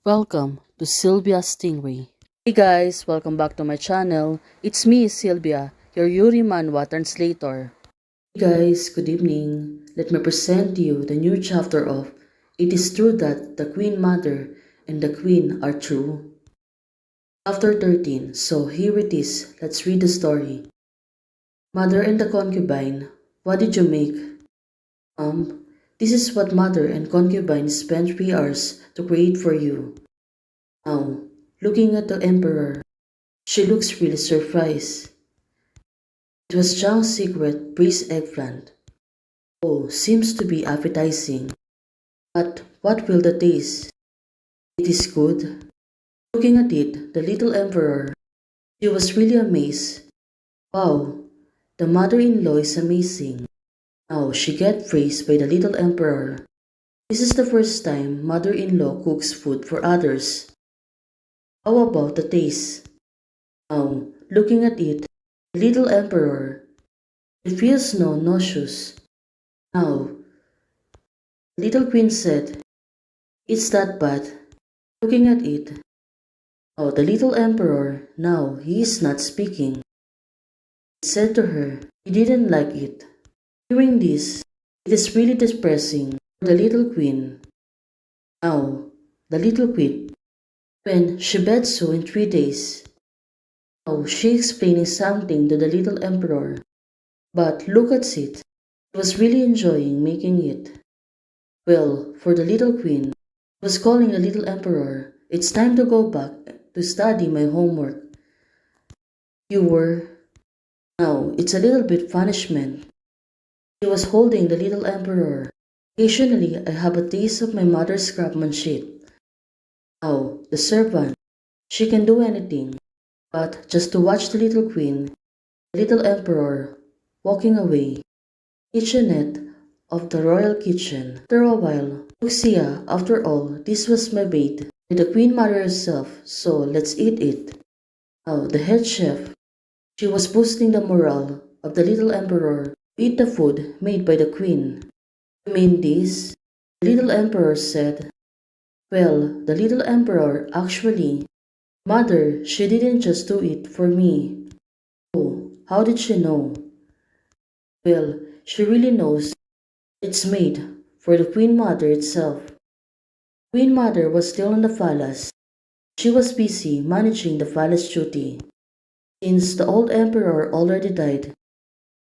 Welcome to Sylvia Stingray. Hey guys, welcome back to my channel. It's me, Sylvia, your Yuri Manhwa translator. Hey guys, good evening. Let me present to you the new chapter of It is True That the Queen Mother and the Queen Are True. Chapter 13. So here it is. Let's read the story. Mother and the Concubine, what did you make? This is what Mother and Concubine spent 3 hours to create for you. Now, looking at the Emperor, she looks really surprised. It was Zhang's secret braised eggplant. Oh, seems to be appetizing. But what will the taste? It is good. Looking at it, the little Emperor, she was really amazed. Wow, the mother-in-law is amazing. Now she get praised by the little Emperor. This is the first time mother-in-law cooks food for others. How about the taste? Now, looking at it, the little Emperor, it feels no nauseous. Now, the little Queen said, it's that bad. Looking at it, oh, the little Emperor, now he is not speaking. It said to her, he didn't like it. Hearing this, it is really depressing for the little Queen. Now, the little Queen, when she bed so in 3 days. Now, she explaining something to the little Emperor. But look at it, she was really enjoying making it. Well, for the little Queen, she was calling the little Emperor, it's time to go back to study my homework. You were... Now, it's a little bit punishment. She was holding the little Emperor. Occasionally, I have a taste of my mother's craftsmanship. Now, the servant, she can do anything. But just to watch the little Queen, the little Emperor, walking away. Kitchenette of the royal kitchen. After a while, Lucia, after all, this was my bait by the Queen Mother herself, so let's eat it. Now, the head chef, she was boosting the morale of the little Emperor to eat the food made by the Queen. You mean this? The little Emperor said. Well, the little Emperor, actually, Mother, she didn't just do it for me. Oh, how did she know? Well, she really knows it's made for the Queen Mother itself. Queen Mother was still in the palace. She was busy managing the palace duty. Since the old Emperor already died,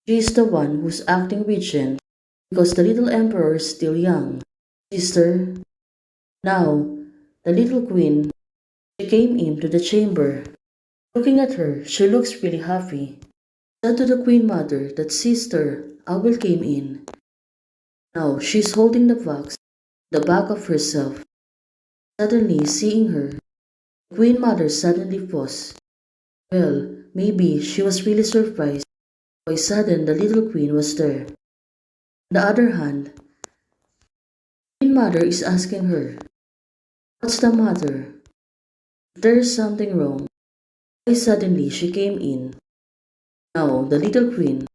she is the one who's acting regent because the little Emperor is still young. Sister, now, the little Queen, she came into the chamber. Looking at her, she looks really happy. Said to the Queen Mother that Sister, I will came in. Now she's holding the box, the back of herself. Suddenly seeing her, the Queen Mother suddenly paused. Well, maybe she was really surprised why sudden the little Queen was there. On the other hand, Queen Mother is asking her, what's the matter? If there is something wrong, why suddenly she came in? Now the little Queen,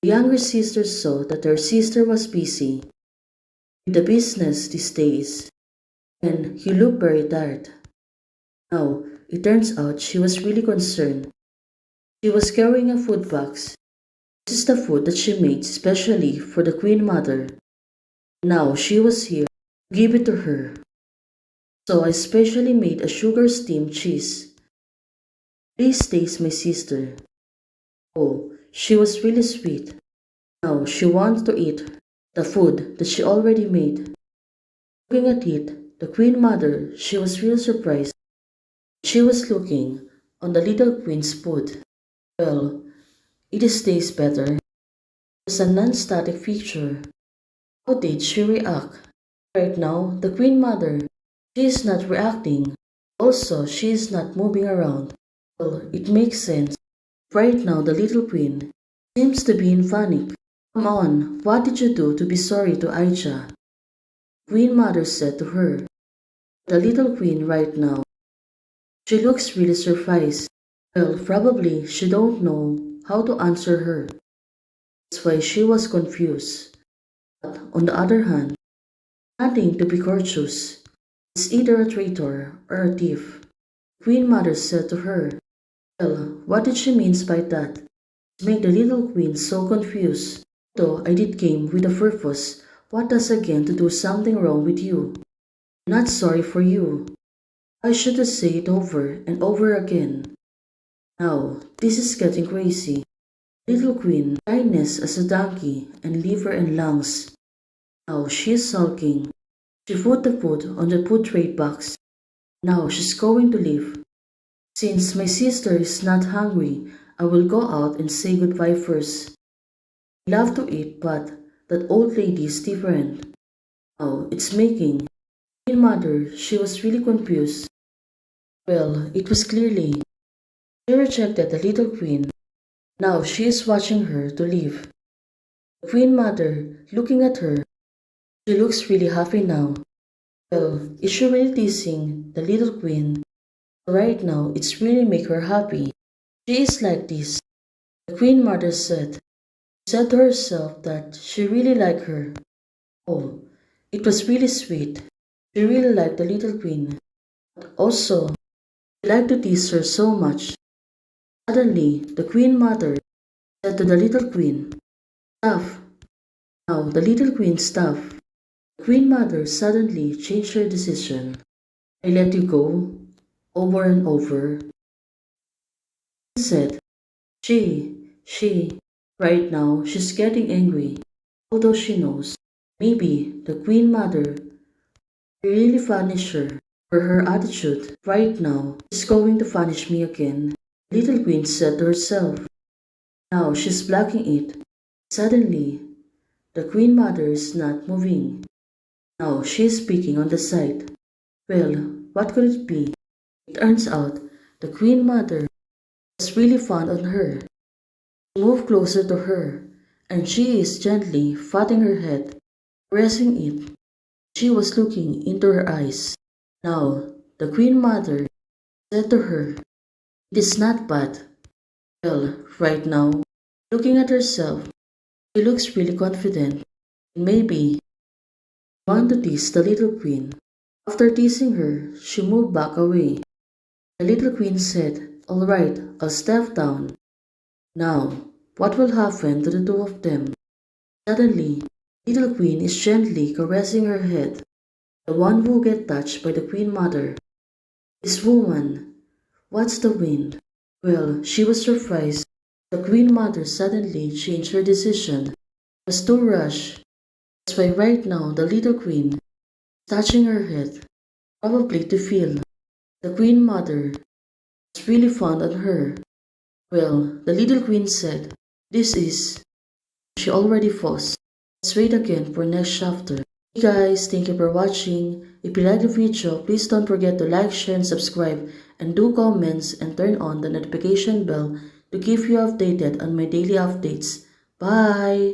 the younger sister saw that her sister was busy with the business these days, and he looked very tired. Now, it turns out she was really concerned. She was carrying a food box. This is the food that she made specially for the Queen Mother. Now she was here to give it to her. So I specially made a sugar steamed cheese. Please taste, my sister. Oh, she was really sweet. Now she wants to eat the food that she already made. Looking at it, the Queen Mother, she was real surprised. She was looking on the little Queen's food. Well, it tastes better. It was a non-static feature. How did she react? Right now, the Queen Mother, she is not reacting. Also, she is not moving around. Well, it makes sense. Right now, the little Queen seems to be in panic. Come on, what did you do to be sorry to Aisha? Queen Mother said to her. The little Queen right now, she looks really surprised. Well, probably she don't know how to answer her. That's why she was confused. But on the other hand, nothing to be courteous. It's either a traitor or a thief. The Queen Mother said to her. Well, what did she mean by that? To make the little queen so confused. Though I did came with a purpose, what does again to do something wrong with you? I'm not sorry for you. I should have said it over and over again. Now, this is getting crazy. Little queen, kindness as a donkey, and liver and lungs. Now she is sulking. She put the food on the food tray box. Now she's going to leave. Since my sister is not hungry, I will go out and say goodbye first. I love to eat, but that old lady is different. Now it's making. Queen Mother, she was really confused. Well, it was clearly. She rejected the little queen. Now she is watching her to leave. The Queen Mother, looking at her, she looks really happy now. Well, is she really teasing the little queen? Right now, it's really make her happy. She is like this. The Queen Mother said. She said to herself that she really liked her. Oh, it was really sweet. She really liked the little queen. Also, she liked to tease her so much. Suddenly, the Queen Mother said to the little queen, "Stop." Now the little queen stopped. The Queen Mother suddenly changed her decision. "I let you go," over and over. She said, she, right now she's getting angry, although she knows maybe the Queen Mother really punish her for her attitude. Right now, she's going to punish me again. The little queen said to herself. Now she's blocking it. Suddenly, the Queen Mother is not moving. Now she is speaking on the side. Well, what could it be? It turns out the Queen Mother was really fond on her. She moved closer to her, and she is gently patting her head, caressing it. She was looking into her eyes. Now, the Queen Mother said to her, "It is not bad." Well, right now, looking at herself, she looks really confident. Maybe she wanted to tease the little queen. After teasing her, she moved back away. The little queen said, "All right, I'll step down." Now, what will happen to the two of them? Suddenly, little queen is gently caressing her head. The one who get touched by the Queen Mother. This woman, what's the wind? Well, she was surprised. The Queen Mother suddenly changed her decision. It was too rushed. That's why right now the little queen is touching her head, probably to feel the Queen Mother is really fond on her. Well, the little queen said, "This is." She already paused. Let's wait again for next chapter. Hey guys, thank you for watching. If you like the video, please don't forget to like, share, and subscribe, and do comments and turn on the notification bell to keep you updated on my daily updates. Bye!